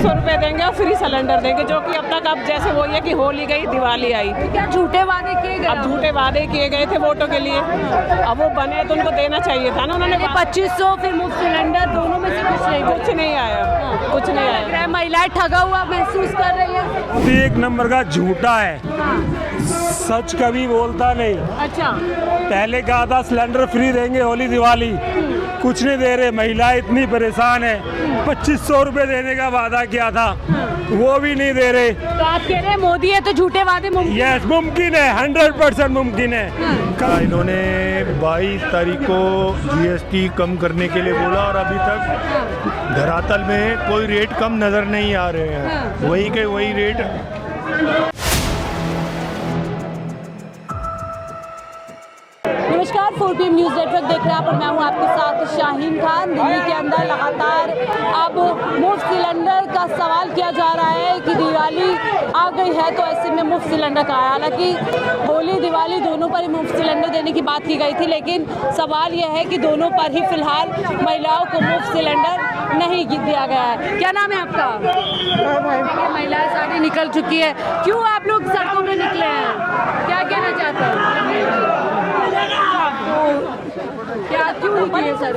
₹100 देंगे और free cylinder देंगे, जो कि अब तक अब जैसे वो ये कि होली गई दिवाली आई, क्या झूठे वादे किए गए? अब झूठे वादे किए गए थे वोटों के लिए, अब वो बने तो उनको देना चाहिए था ना। उन्होंने 2500 फिर मुफ्त सिलेंडर, दोनों में से कुछ नहीं आया, कुछ नहीं आया। महिलाएं ठगा हुआ महसूस कर रही है। एक नंबर का झूठा है, सच कभी बोलता नहीं। अच्छा, पहले कहा था सिलेंडर फ्री देंगे होली दिवाली, कुछ नहीं दे रहे। महिलाएं इतनी परेशान है, 2500 रुपए देने का वादा किया था, वो भी नहीं दे रहे। तो आप कह रहे हैं मोदी है तो झूठे वादे मुमकिन? यस, मुमकिन है, 100% मुमकिन है। इन्होंने 22 तारीख को GST कम करने के लिए बोला और अभी तक धरातल में कोई रेट कम नजर नहीं आ रहे हैं, वही के वही रेट। नमस्कार, 4PM न्यूज़ नेटवर्क देख रहे हैं आप और मैं हूं आपके साथ शाहीन खान। दिल्ली के अंदर लगातार अब मुफ्त सिलेंडर का सवाल किया जा रहा है कि दिवाली आ गई है तो ऐसे में मुफ्त सिलेंडर का है। हालांकि होली दिवाली दोनों पर ही मुफ्त सिलेंडर देने की बात की गई थी, लेकिन सवाल यह है कि दोनों पर ही फिलहाल महिलाओं को मुफ्त सिलेंडर नहीं दिया गया है। क्या नाम है आपका? महिलाएं सारी निकल चुकी है, क्यों आप लोग सड़कों में निकले हैं, क्या कहना चाहते हैं? क्या क्यों निकले सर?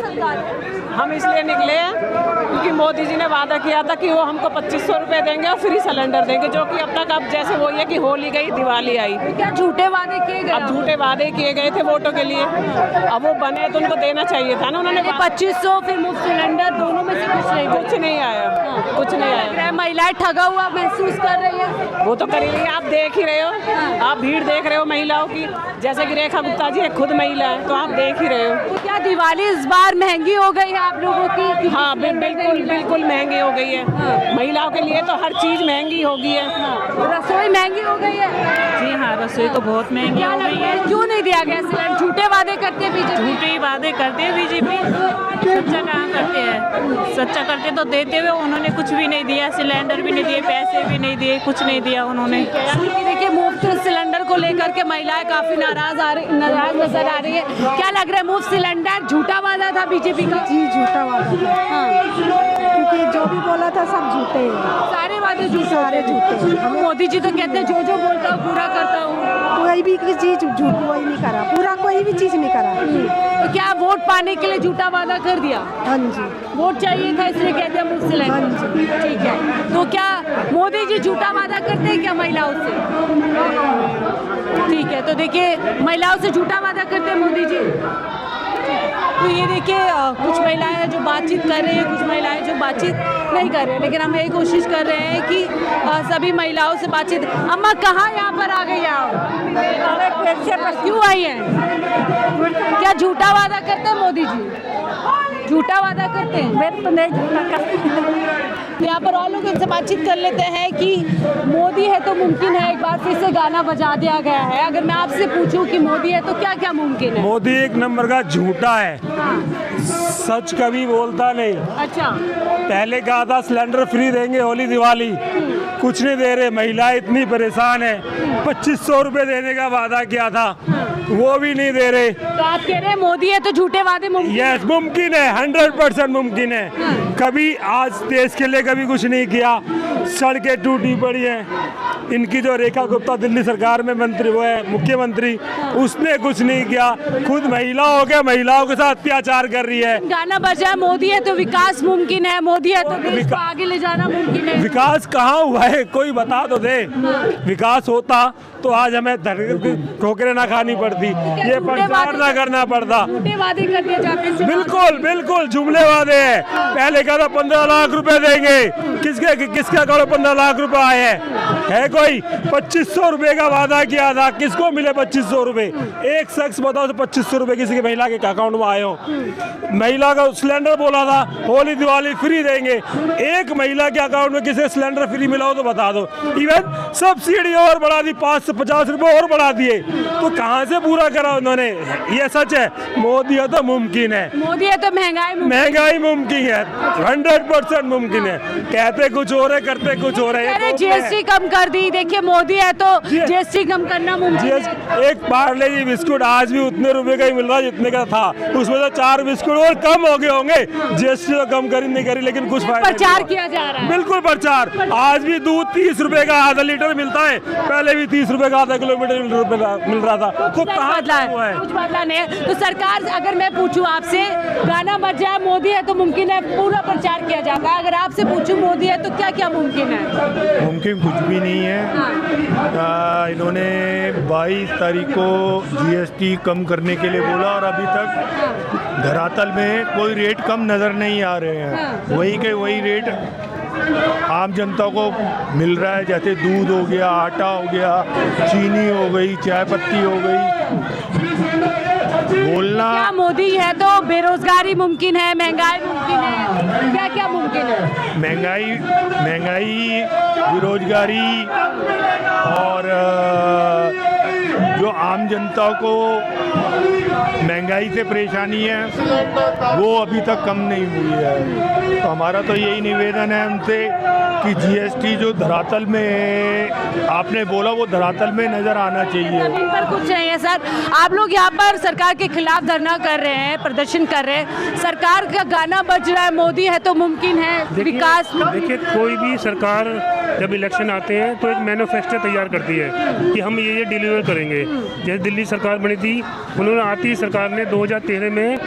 हम इसलिए निकले हैं क्योंकि मोदी जी ने वादा किया था कि वो हमको 2500 रुपए देंगे और फ्री सिलेंडर देंगे, जो कि अब तक अब जैसे वो ये कि होली गई दिवाली आई। क्या झूठे वादे किए गए? अब झूठे वादे किए गए थे वोटों के लिए, अब वो बने तो उनको देना चाहिए था ना। उन्होंने 2500 फिर मुफ्त सिलेंडर, दोनों में से कुछ नहीं आया, कुछ नहीं आया। महिलाएं ठगा हुआ महसूस कर रही है। वो तो करेंगे, आप देख ही रहे हो, आप भीड़ देख रहे हो महिलाओं की, जैसे कि रेखा गुप्ता जी खुद महिला है, तो आप देख ही रहे हो। तो क्या दिवाली इस बार महंगी हो गई है आप लोगों की? हाँ, बिल्कुल महंगी हो गई है। महिलाओं के लिए तो हर चीज महंगी हो गई है। रसोई महंगी हो गई है? जी हाँ, रसोई तो बहुत महंगी हो गई है। क्यों नहीं दिया गया सिलेंडर? झूठे वादे करते हैं बीजेपी। झूठे ही वादे करते हैं बीजेपी, सच्चा कहाँ करते हैं? सच्चा करते तो देते हुए उन्होंने कुछ भी नहीं दिया, सिलेंडर भी नहीं दिए, पैसे भी नहीं दिए, कुछ नहीं दिया उन्होंने। देखिए, मुफ्त सिलेंडर को लेकर के महिलाएं काफी नाराज नजर आ रही है। क्या लग रहा है, मुफ्त सिलेंडर झूठा वादा था बीजेपी का? जी, झूठा वादा था। हाँ, क्योंकि जो भी बोला था सब झूठे हैं, सारे वादे झूठे, सारे झूठे। हम मोदी जी तो कहते हैं जो बोलता हूँ पूरा करता हूँ। कोई भी चीज झूठ कोई नहीं करा, पूरा कोई भी चीज नहीं करा। तो क्या वोट पाने के लिए झूठा वादा कर दिया? हाँ जी, वोट चाहिए था इसलिए कहते हैं मुफ्त सिलेंडर। हाँ जी, ठीक है, तो क्या मोदी जी झूठा वादा करते हैं क्या महिलाओं से? ठीक है, तो देखिए महिलाओं से झूठा वादा करते हैं मोदी जी। तो ये देखिए कुछ महिलाएं जो बातचीत कर रही हैं, कुछ महिलाएं जो बातचीत नहीं कर रहे हैं, लेकिन हम यही कोशिश कर रहे हैं कि सभी महिलाओं से बातचीत। अम्मा कहाँ यहाँ पर आ गई आप? क्यों आई हैं? क्या झूठा वादा करते हैं मोदी जी? झूठा वादा करते हैं? मैं तो नहीं झूठा करती। यहाँ पर और लोग इनसे बातचीत कर लेते हैं कि मोदी है तो मुमकिन है। एक बार फिर से गाना बजा दिया गया है। अगर मैं आपसे पूछूं कि मोदी है तो क्या क्या मुमकिन है? मोदी एक नंबर का झूठा है, सच कभी बोलता नहीं। अच्छा, पहले कहा था सिलेंडर फ्री देंगे होली दिवाली, कुछ नहीं दे रहे। महिलाएं इतनी परेशान है, 2500 रुपए देने का वादा किया था, वो भी नहीं दे रहे। तो आप कह रहे हैं मोदी है तो झूठे वादे मुमकिन? यस, मुमकिन है, 100% मुमकिन है। कभी आज देश के लिए कभी कुछ नहीं किया, सड़कें टूटी पड़ी हैं। इनकी जो रेखा गुप्ता दिल्ली सरकार में मंत्री, वो है मुख्यमंत्री, उसने कुछ नहीं किया। खुद महिला हो के महिलाओं के साथ अत्याचार कर रही है। गाना बजा मोदी है तो विकास मुमकिन है, मोदी है तो देश को आगे ले जाना मुमकिन है। विकास कहाँ हुआ है, कोई बता तो दे। विकास होता तो आज हमें ठोकरें ना खानी पड़ती, ये प्रचार ना करना पड़ता। झूठे वादे कर दिए जाते हैं। बिल्कुल जुमले वादे हैं। पहले कहा था 15 लाख रुपए देंगे, किसके अकाउंट में 15 लाख रुपए आए है कोई? 2500 रुपए का वादा किया था, किसको मिले 2500 रुपए? एक शख्स बताओ तो 2500 रुपए किसी के महिला के अकाउंट में आए हो? महिला का सिलेंडर बोला था होली दिवाली फ्री देंगे, एक महिला के अकाउंट में किसी सिलेंडर फ्री मिला हो तो बता दो। इवन सब्सिडी और बढ़ा दी, 5 से 50 रुपए और बढ़ा दिए, तो कहाँ से पूरा करा उन्होंने? ये सच है, मोदी है तो मुमकिन है। मोदी है तो महंगाई मुमकिन है, 100% मुमकिन है। कहते कुछ हो रहे, करते कुछ हो रहे हैं। GST कम कर दी, कि देखिए मोदी है तो जीएसटी कम करना मुमकिन है। एक पार्ले जी बिस्कुट आज भी उतने रुपए का ही मिल रहा है जितने का था, उसमें तो 4 बिस्कुट और कम हो गए होंगे। जीएसटी तो कम करी नहीं करी, लेकिन कुछ फायदा प्रचार किया जा रहा है। बिल्कुल प्रचार। आज भी दूध 30 रुपए का आधा लीटर मिलता है, पहले भी 30 रुपए का आधा किलोमीटर मिल रहा था। खुद कहाँ बदला हुआ है, है? कुछ बदला नहीं है। तो सरकार, अगर मैं पूछूं आपसे, गाना बज जाए मोदी है तो मुमकिन है पूरा प्रचार किया जाएगा, अगर आपसे पूछूं मोदी है तो क्या क्या मुमकिन है? मुमकिन कुछ भी नहीं है। इन्होंने 22 तारीख को जीएसटी कम करने के लिए बोला और अभी तक धरातल में कोई रेट कम नज़र नहीं आ रहे हैं। वही के वही रेट आम जनता को मिल रहा है, जैसे दूध हो गया, आटा हो गया, चीनी हो गई, चाय पत्ती हो गई। बोलना क्या मोदी है तो बेरोजगारी मुमकिन है, महंगाई मुमकिन है, क्या क्या मुमकिन है? महंगाई, बेरोजगारी और जो आम जनता को महंगाई से परेशानी है वो अभी तक कम नहीं हुई है। तो हमारा तो यही निवेदन है उनसे कि जीएसटी जो धरातल में आपने बोला वो धरातल में नज़र आना चाहिए। जमीन पर कुछ नहीं है सर। आप लोग यहाँ पर सरकार के खिलाफ धरना कर रहे हैं, प्रदर्शन कर रहे हैं, सरकार का गाना बज रहा है मोदी है तो मुमकिन है विकास। देखिए कोई भी सरकार जब इलेक्शन आते हैं तो एक मैनिफेस्टो तैयार करती है कि हम ये डिलीवर करेंगे। जैसे दिल्ली सरकार बनी थी, उन्होंने आती सरकार ने 2013 में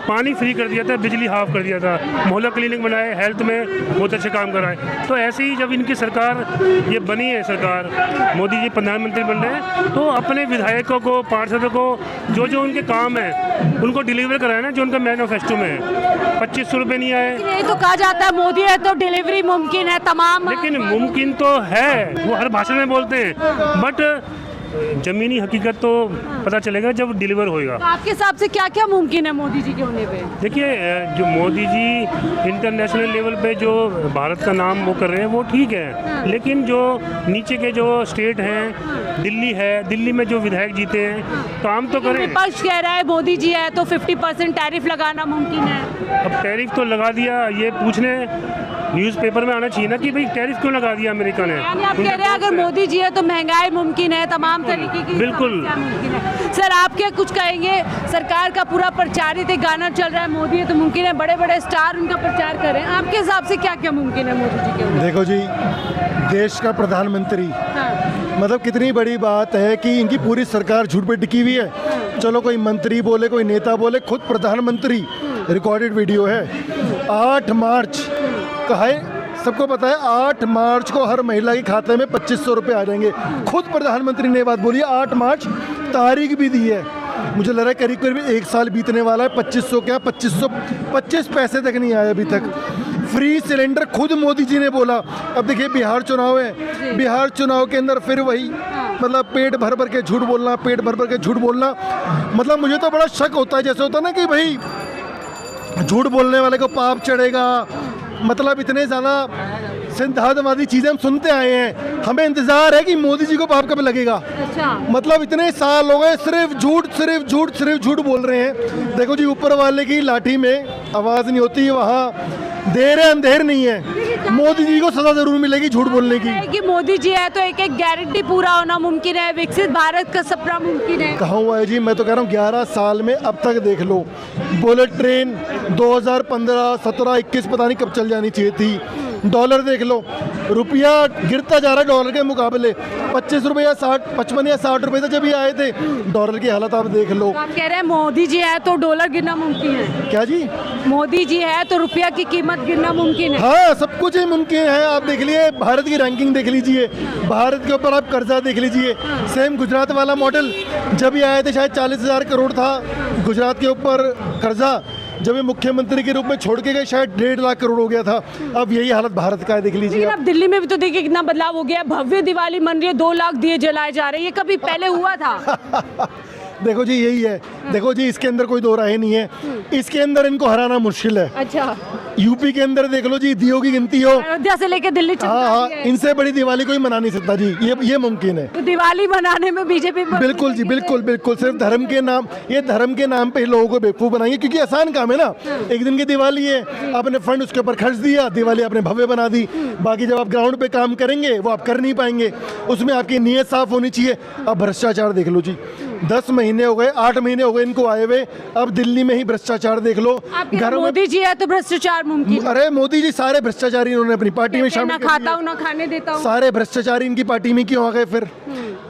पानी फ्री कर दिया था, बिजली हाफ कर दिया था, मोहल्ला क्लिनिक बनाए, हेल्थ में बहुत अच्छे काम कराए। तो ऐसे ही जब इनकी सरकार ये बनी है, सरकार मोदी जी प्रधानमंत्री बन रहे हैं, तो अपने विधायकों को, पार्षदों को जो जो उनके काम है उनको डिलीवर कराए ना, जो उनका मैनिफेस्टो में है। 2500 रुपये नहीं आए। यही तो कहा जाता है मोदी है तो डिलीवरी मुमकिन है तमाम। लेकिन मुमकिन तो है, वो हर भाषण में बोलते हैं, बट जमीनी हकीकत तो पता चलेगा जब डिलीवर होएगा। तो आपके हिसाब से क्या क्या मुमकिन है मोदी जी के होने पे? देखिए जो मोदी जी इंटरनेशनल लेवल पे जो भारत का नाम वो कर रहे हैं वो ठीक है, लेकिन जो नीचे के जो स्टेट हैं, दिल्ली है, दिल्ली में जो विधायक जीते हैं काम तो करें। विपक्ष कह रहा है मोदी जी है तो 50% टैरिफ लगाना मुमकिन है। अब टैरिफ तो लगा दिया, ये पूछने न्यूज़पेपर में आना चाहिए ना कि भाई टैरिफ क्यों लगा दिया अमेरिका ने। यानी आप कह रहे हैं अगर मोदी जी है तो महंगाई मुमकिन है, तमाम तरीके की बिल्कुल समस्या मुमकिन है। सर आप क्या कुछ कहेंगे? सरकार का पूरा प्रचारित गाना चल रहा है मोदी है तो मुमकिन है, बड़े बड़े स्टार उनका प्रचार कर रहे हैं, आपके हिसाब से क्या क्या मुमकिन है मोदी जी के? देखो जी, देश का प्रधानमंत्री, मतलब कितनी बड़ी बात है कि इनकी पूरी सरकार झूठ पे टिकी हुई है। चलो कोई मंत्री बोले, कोई नेता बोले, खुद प्रधानमंत्री, रिकॉर्डेड वीडियो है। 8 मार्च का है, सबको पता है 8 मार्च को हर महिला के खाते में 2500 रुपये आ जाएंगे। खुद प्रधानमंत्री ने बात बोली है, 8 मार्च तारीख भी दी है। मुझे लग रहा है करीब करीब 1 साल बीतने वाला है। 2500 क्या, 2525 पैसे तक नहीं आए अभी तक। फ्री सिलेंडर खुद मोदी जी ने बोला। अब देखिए बिहार चुनाव है, बिहार चुनाव के अंदर फिर वही मतलब पेट भर भर के झूठ बोलना, पेट भर भर के झूठ बोलना। मतलब मुझे तो बड़ा शक होता है, जैसे होता है ना कि भाई झूठ बोलने वाले को पाप चढ़ेगा। मतलब इतने ज़्यादा सिद्धांतवादी चीज़ें हम सुनते आए हैं, हमें इंतज़ार है कि मोदी जी को पाप कब लगेगा। अच्छा। मतलब इतने साल हो गए सिर्फ झूठ, सिर्फ झूठ, सिर्फ झूठ बोल रहे हैं। देखो जी, ऊपर वाले की लाठी में आवाज़ नहीं होती, वहाँ देर है अंधेर नहीं है। मोदी जी को सजा जरूर मिलेगी झूठ बोलने की। कि मोदी जी है तो एक एक गारंटी पूरा होना मुमकिन है, विकसित भारत का सपना मुमकिन है। कहाँ हुआ है जी? मैं तो कह रहा हूँ 11 साल में अब तक देख लो, बुलेट ट्रेन 2015, 17, 21 पता नहीं कब चल जानी चाहिए थी। डॉलर देख लो, रुपया गिरता जा रहा है डॉलर के मुकाबले। 25 रुपये या 55 या 60 रुपये तक जब ये आए थे, डॉलर की हालत आप देख लो। तो आप कह रहे हैं मोदी जी है तो डॉलर गिरना मुमकिन है? क्या जी? मोदी जी है तो रुपया की कीमत गिरना मुमकिन है? हाँ, सब कुछ ही मुमकिन है। आप देख लिए भारत की रैंकिंग देख लीजिए, भारत के ऊपर आप कर्जा देख लीजिए। सेम गुजरात वाला मॉडल जब ये आए थे, शायद 40,000 करोड़ था गुजरात के ऊपर कर्जा। जब ये मुख्यमंत्री के रूप में छोड़ के गए, शायद 1.5 लाख करोड़ हो गया था। अब यही हालत भारत का है, देख लीजिए। अब दिल्ली में भी तो देखिए कितना बदलाव हो गया, भव्य दिवाली मन रही है, 2 लाख दिए जलाए जा रहे हैं, ये कभी पहले हुआ था? देखो जी, यही है। देखो जी, इसके अंदर कोई दो राय नहीं है, इसके अंदर इनको हराना मुश्किल है। अच्छा। यूपी के अंदर देख लो जी, दियों की गिनती हो। अयोध्या से लेके दिल्ली हाँ चमका हाँ, दिया है। इनसे बड़ी दिवाली कोई मना नहीं सकता जी, ये मुमकिन है। तो दिवाली मनाने में बीजेपी बिल्कुल जी, बिल्कुल बिल्कुल। सिर्फ धर्म के नाम, ये धर्म के नाम पे लोगों को बेवकूफ बनाएंगे, क्योंकि आसान काम है ना। एक दिन की दिवाली है, आपने फंड उसके ऊपर खर्च दिया, दिवाली आपने भव्य बना दी। बाकी जब आप ग्राउंड पे काम करेंगे वो आप कर नहीं पाएंगे, उसमें आपकी नीयत साफ होनी चाहिए। अब भ्रष्टाचार देख लो जी, 10 महीने हो गए, 8 महीने हो गए इनको आए हुए, अब दिल्ली में ही भ्रष्टाचार देख लो। घरों में मोदी जी है तो भ्रष्टाचार मुमकिन। अरे मोदी जी सारे भ्रष्टाचारी इन्होंने अपनी पार्टी में शामिल ना कर खाता दिए। हूँ ना खाने देता हूँ। सारे भ्रष्टाचारी इनकी पार्टी में क्यों आ गए फिर,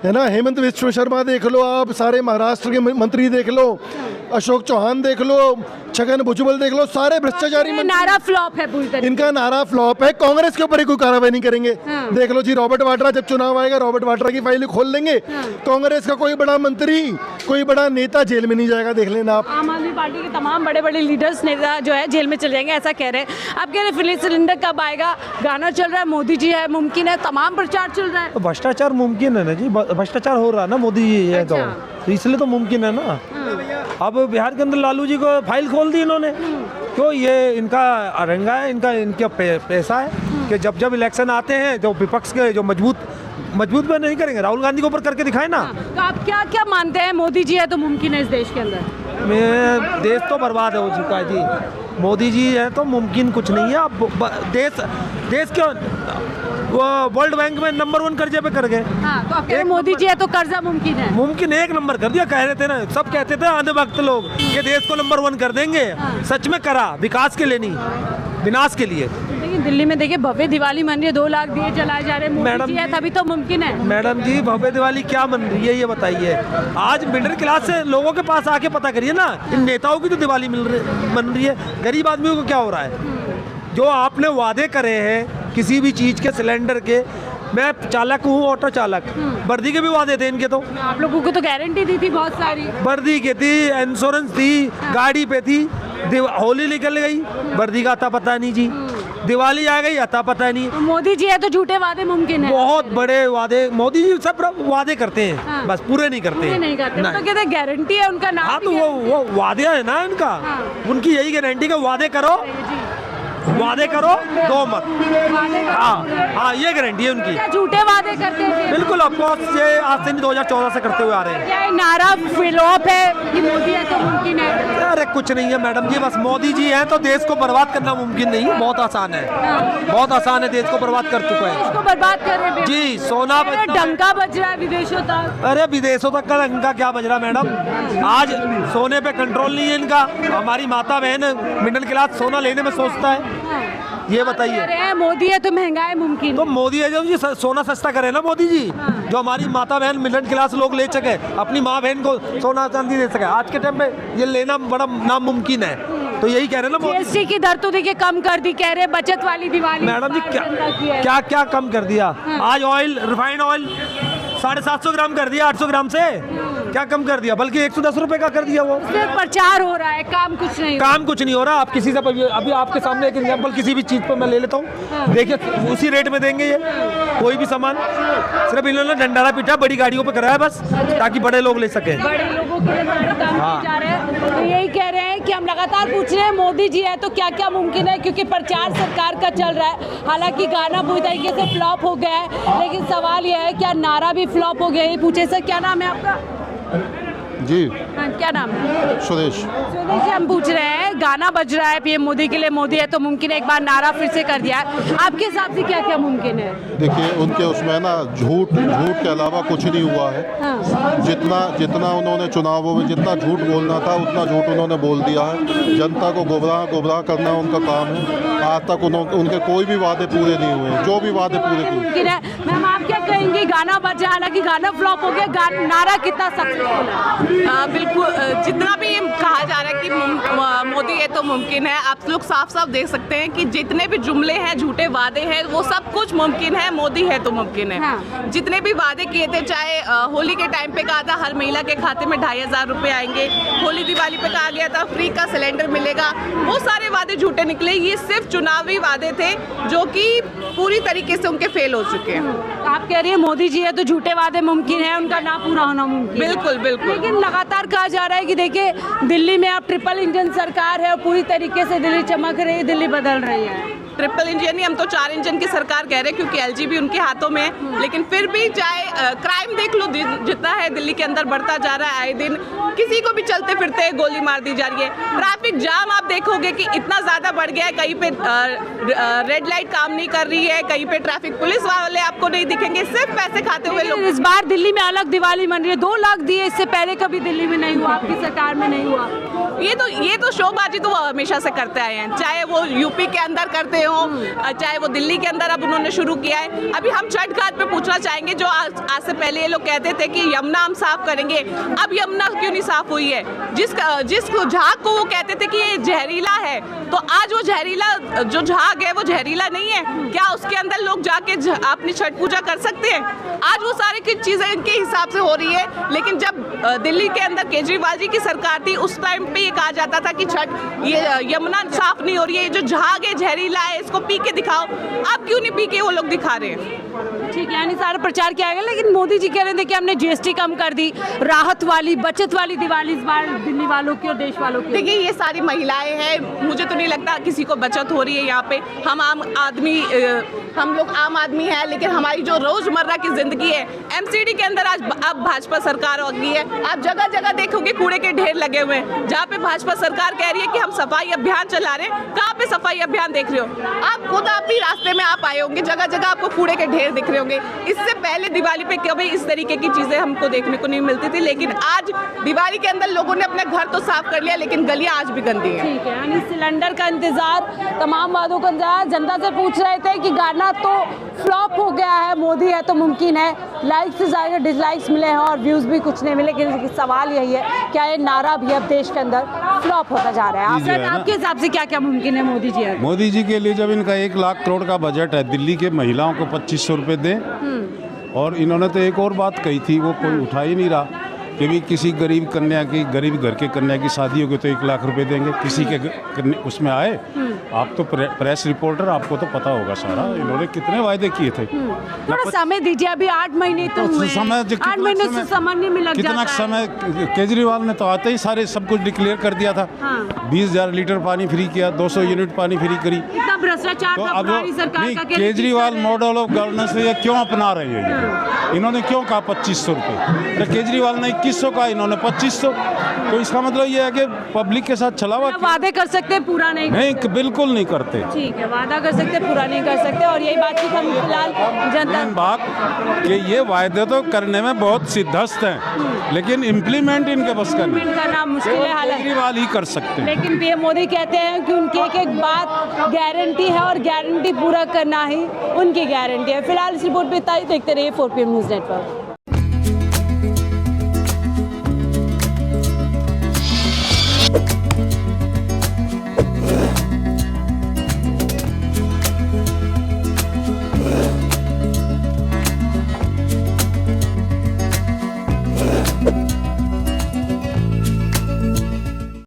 है ना। हेमंत विश्व शर्मा देख लो आप, सारे महाराष्ट्र के मंत्री देख लो, अशोक चौहान देख लो, छगन भुजबल देख लो, सारे भ्रष्टाचारी ये नारा फ्लॉप है पूरी तरह। इनका नारा फ्लॉप है। कांग्रेस के ऊपर ही कोई कार्रवाई नहीं करेंगे। देख लो जी, रॉबर्ट वाड्रा, जब चुनाव आएगा रॉबर्ट वाड्रा की फाइल खोल लेंगे। कांग्रेस का कोई बड़ा मंत्री, कोई बड़ा नेता जेल में नहीं जाएगा, देख लेना आप। आम आदमी पार्टी के तमाम बड़े बड़े लीडर्स नेता जो है जेल में चले जाएंगे, ऐसा कह रहे हैं। आप कह रहे हैं फ्री सिलेंडर कब आएगा, गाना चल रहा है, मोदी जी है मुमकिन है, तमाम प्रचार चल रहा है। तो भ्रष्टाचार मुमकिन है ना जी, भ्रष्टाचार हो रहा है ना मोदी जी है तो इसलिए तो मुमकिन है ना। अब बिहार के अंदर लालू जी को फाइल खोल दी इन्होंने, क्यों? ये इनका अरंगा है, इनका पैसा है कि जब जब इलेक्शन आते हैं तो विपक्ष के जो मजबूत में नहीं करेंगे, राहुल गांधी को ऊपर करके दिखाए ना। तो आप क्या क्या मानते हैं, मोदी जी है तो मुमकिन है इस देश के अंदर? देश तो बर्बाद हो चुका है जी, मोदी जी है तो मुमकिन कुछ नहीं है। अब देश क्यों वो वर्ल्ड बैंक में नंबर 1 कर्जे पे कर गए। हाँ, तो आप कह रहे हैं मोदी जी है तो कर्जा मुमकिन है। मुमकिन 1 नंबर कर दिया, कह रहे थे ना, सब कहते थे आधे वक्त लोग कि देश को नंबर 1 कर देंगे। सच में करा, विकास के लिए नहीं, विनाश के लिए। लेकिन दिल्ली में देखिए भव्य दिवाली मन रही है, 2 लाख दिए जलाए जा रहे हैं, मोदी जी है तभी तो मुमकिन है। मैडम जी, भव्य दिवाली क्या मन रही है ये बताइए। आज मिडिल क्लास से लोगों के पास आके पता करिए ना, इन नेताओं की तो दिवाली मन रही है, गरीब आदमियों को क्या हो रहा है? जो आपने वादे करे हैं किसी भी चीज के, सिलेंडर के, मैं चालक हूँ, ऑटो चालक, वर्दी के भी वादे थे इनके, तो आप लोगों को तो गारंटी दी थी बहुत सारी, वर्दी की थी, इंश्योरेंस थी, गाड़ी पे थी। होली निकल गई, वर्दी का आता पता नहीं जी, दिवाली आ गई, आता पता नहीं। तो मोदी जी है तो झूठे वादे मुमकिन है। बहुत बड़े वादे मोदी जी सब वादे करते हैं। हाँ। बस पूरे नहीं करते पूरे नहीं करते, तो कहते हैं गारंटी है उनका नाम। हाँ, तो वो वादे है ना इनका। हाँ। उनकी यही गारंटी का वादे करो, दो मत। हाँ, ये गारंटी है उनकी। क्या झूठे वादे करते हैं? बिल्कुल, ऑफकोर्स ये आज से नहीं 2014 से करते हुए आ रहे हैं। क्या ये नारा फ्लॉप है कि मोदी है तो मुमकिन है? अरे कुछ नहीं है मैडम जी, बस मोदी जी हैं तो देश को बर्बाद करना मुमकिन नहीं है, बहुत आसान है। बहुत आसान है, देश को बर्बाद कर चुका है। इसको बर्बाद कर रहे हैं जी, सोना डंका बज रहा है विदेशों तक। अरे विदेशों तक का इनका क्या बज रहा मैडम? आज सोने पे कंट्रोल नहीं है इनका। हमारी माता बहन मिडिल क्लास सोना लेने में सोचता है, ये बताइए। अरे मोदी है तो महंगाई मुमकिन। तो मोदी है जो जी सोना सस्ता करे ना मोदी जी, जो हमारी माता बहन मिडिल क्लास लोग ले सके, अपनी माँ बहन को सोना चांदी दे सके। आज के टाइम में ये लेना बड़ा नामुमकिन है, तो यही कह रहे हैं ना। जीएसटी की दर तो देखिए कम कर दी, कह रहे बचत वाली दिवाली। मैडम जी क्या क्या कम कर दिया? आज ऑयल, रिफाइंड ऑयल 750 ग्राम कर दिया 800 ग्राम से, क्या कम कर दिया? बल्कि 110 रुपए का कर दिया। वो सिर्फ प्रचार हो रहा है, काम कुछ नहीं। काम कुछ नहीं हो रहा। आप किसी से अभी आपके सामने एक एग्जांपल किसी भी चीज पर मैं ले लेता हूँ, देखिए उसी रेट में देंगे ये कोई भी सामान। सिर्फ इन्होंने डंडारा पीटा, बड़ी गाड़ियों पे कराया बस, ताकि बड़े लोग ले सके। बड़े लोगों के लिए सारे काम किए जा रहे हैं। तो यही कह रहे हैं कि हम लगातार पूछ रहे हैं मोदी जी है तो क्या क्या मुमकिन है, क्योंकि प्रचार सरकार का चल रहा है। हालांकि गाना पूरी तरीके से फ्लॉप हो गया है, लेकिन सवाल यह है क्या नारा भी फ्लॉप हो गया है? पूछे सर, क्या नाम है आपका? जी, हाँ, क्या नाम है? सुदेश। सुदेश जी, हम पूछ रहे हैं गाना बज रहा है पीएम मोदी के लिए, मोदी है तो मुमकिन है, एक बार नारा फिर से कर दिया है, आपके हिसाब से क्या क्या मुमकिन है? देखिए, उनके उसमें ना झूठ के अलावा कुछ नहीं हुआ है। हाँ। जितना उन्होंने चुनावों में जितना झूठ बोलना था उतना झूठ उन्होंने बोल दिया है। जनता को गुमराह करना उनका काम है। आज तक उनके कोई भी वादे पूरे नहीं हुए, जो भी वादे पूरे किए। मुमकिन है। मैम, आप क्या कहेंगी? गाना बजा, हालांकि गाना फ्लॉप हो गया, नारा कितना सक्सेसफुल है? बिल्कुल, जितना भी कहा जा रहा है कि मोदी है तो मुमकिन है, आप लोग साफ साफ देख सकते हैं कि जितने भी जुमले हैं, झूठे वादे हैं, वो सब कुछ मुमकिन है। मोदी है तो मुमकिन है। हाँ। जितने भी वादे किए थे, चाहे होली के टाइम पे कहा था हर महिला के खाते में 2500 रुपए आएंगे, होली दिवाली पे कहा गया था फ्री का सिलेंडर मिलेगा, वो सारे वादे झूठे निकले, ये सिर्फ चुनावी वादे थे जो कि पूरी तरीके से उनके फेल हो चुके हैं। आप कह रही है मोदी जी है तो झूठे वादे मुमकिन है, उनका ना पूरा होना मुमकिन है। बिल्कुल बिल्कुल। लेकिन लगातार कहा जा रहा है कि देखिए दिल्ली में अब ट्रिपल इंजन सरकार है और पूरी तरीके से दिल्ली चमक रही है, दिल्ली बदल रही है। ट्रिपल इंजन नहीं, हम तो 4 इंजन की सरकार कह रहे हैं क्योंकि एलजी भी उनके हाथों में है। लेकिन फिर भी चाहे क्राइम देख लो जितना है दिल्ली के अंदर बढ़ता जा रहा है, आए दिन किसी को भी चलते फिरते गोली मार दी जा रही है। ट्रैफिक जाम आप देखोगे कि इतना ज़्यादा बढ़ गया है, कहीं पे रेड लाइट काम नहीं कर रही है, कहीं पे ट्रैफिक पुलिस वाले आपको नहीं दिखेंगे, सिर्फ पैसे खाते हुए लोग। इस बार दिल्ली में अलग दिवाली मन रही है, 2 लाख दिए, इससे पहले कभी दिल्ली में नहीं हुआ, आपकी सरकार में नहीं हुआ। ये तो शोबाजी तो वो हमेशा से करते आए हैं, चाहे वो यूपी के अंदर करते हो, चाहे वो दिल्ली के अंदर अब उन्होंने शुरू किया है। अभी हम छठ घाट पे पूछना चाहेंगे, जो आज से पहले ये लोग कहते थे कि यमुना हम साफ करेंगे, अब यमुना क्यों नहीं साफ हुई है? जिस झाग को वो कहते थे कि ये जहरीला है, तो आज वो जहरीला जो झाग है वो जहरीला नहीं है क्या? उसके अंदर लोग जाके अपनी छठ पूजा कर सकते हैं? आज वो सारी की चीजें इनके हिसाब से हो रही है। लेकिन जब दिल्ली के अंदर केजरीवाल जी की सरकार थी, उस टाइम पे ये कहा जाता था कि ये यमुना साफ नहीं हो रही है, ये जो झाग है जहरीला है, इसको पी के दिखाओ। अब क्यों नहीं पी के वो लोग दिखा रहे हैं? ठीक है, यानी सारा प्रचार किया गया, लेकिन मोदी जी कह रहे थे कि हमने जीएसटी कम कर दी, राहत वाली बचत वाली दिवाली इस बार दिल्ली वालों की और देश वालों की। देखिए ये सारी महिलाएं हैं, मुझे तो नहीं लगता किसी को बचत हो रही है यहाँ पे। हम लोग आम आदमी हैं, लेकिन हमारी जो रोजमर्रा की जिंदगी है, एमसीडी के अंदर आज अब भाजपा सरकार हो गई है। आप जगह जगह देखोगे कूड़े के ढेर लगे हुए हैं, जहाँ पे भाजपा सरकार कह रही है कि हम सफाई अभियान चला रहे हैं। कहाँ पे सफाई अभियान देख रहे हो आप? खुद आप भी रास्ते में आप आए होंगे, जगह जगह आपको कूड़े के ढेर दिख रहे होंगे। इससे पहले दिवाली पे कभी इस तरीके की चीजें हमको देखने को नहीं मिलती थी, लेकिन आज दिवाली के अंदर लोगों ने अपने घर तो साफ कर लिया, लेकिन गलियां आज भी गंदी हैं। ठीक है, यानी सिलेंडर का इंतजार, तमाम वादों का इंतजार। जनता से पूछ रहे थे कि गाना तो फ्लॉप हो गया है, मोदी है तो मुमकिन है, लाइक्स से ज़्यादा डिसलाइक्स मिले हैं और व्यूज़ भी कुछ नहीं मिले। लेकिन सवाल यही है, क्या ये नारा भी अब देश के अंदर फ्लॉप होता जा रहा है? सर आपके हिसाब से क्या क्या मुमकिन है मोदी जी? मोदी जी के लिए जब इनका 1 लाख करोड़ का बजट है, दिल्ली के महिलाओं को 2500 रुपये दें, और इन्होंने तो एक और बात कही थी, वो कोई उठा ही नहीं रहा कि भी किसी गरीब घर के कन्या की शादी होगी तो 1 लाख रुपए देंगे। किसी के उसमें आए, आप तो प्रेस रिपोर्टर, आपको तो पता होगा सारा, इन्होंने कितने वायदे किए थे। थोड़ा समय दीजिए, अभी 8 महीने तो हुए, 8 महीने से समझ नहीं मिल कितना समय। केजरीवाल ने तो आते ही सारे सब कुछ डिक्लेयर कर दिया था। 20,000 लीटर पानी फ्री किया, 200 यूनिट पानी फ्री करी। इतना भ्रष्टाचार तो अब केजरीवाल मॉडल ऑफ गवर्नेंस ये क्यों अपना रहे हैं? इन्होंने क्यों कहा 2500 रुपये? केजरीवाल ने 2100 कहा, इन्होंने 2500। तो इसका मतलब ये है कि पब्लिक के साथ छलावा। वादे कर सकते हैं, पूरा नहीं बिल्कुल नहीं करते। ठीक है, वादा कर सकते, पूरा नहीं कर सकते। और यही बातचीत हम फिलहाल जनता बात कि ये वायदे तो करने में बहुत सिद्धस्त हैं, लेकिन इम्प्लीमेंट इनके बस का नहीं करना मुश्किल है। केजरीवाल ही कर सकते हैं। लेकिन पीएम मोदी कहते हैं कि उनकी एक बात गारंटी है और गारंटी पूरा करना ही उनकी गारंटी है। फिलहाल इस रिपोर्ट पे इतना ही, देखते रहिए 4PM न्यूज़ नेटवर्क।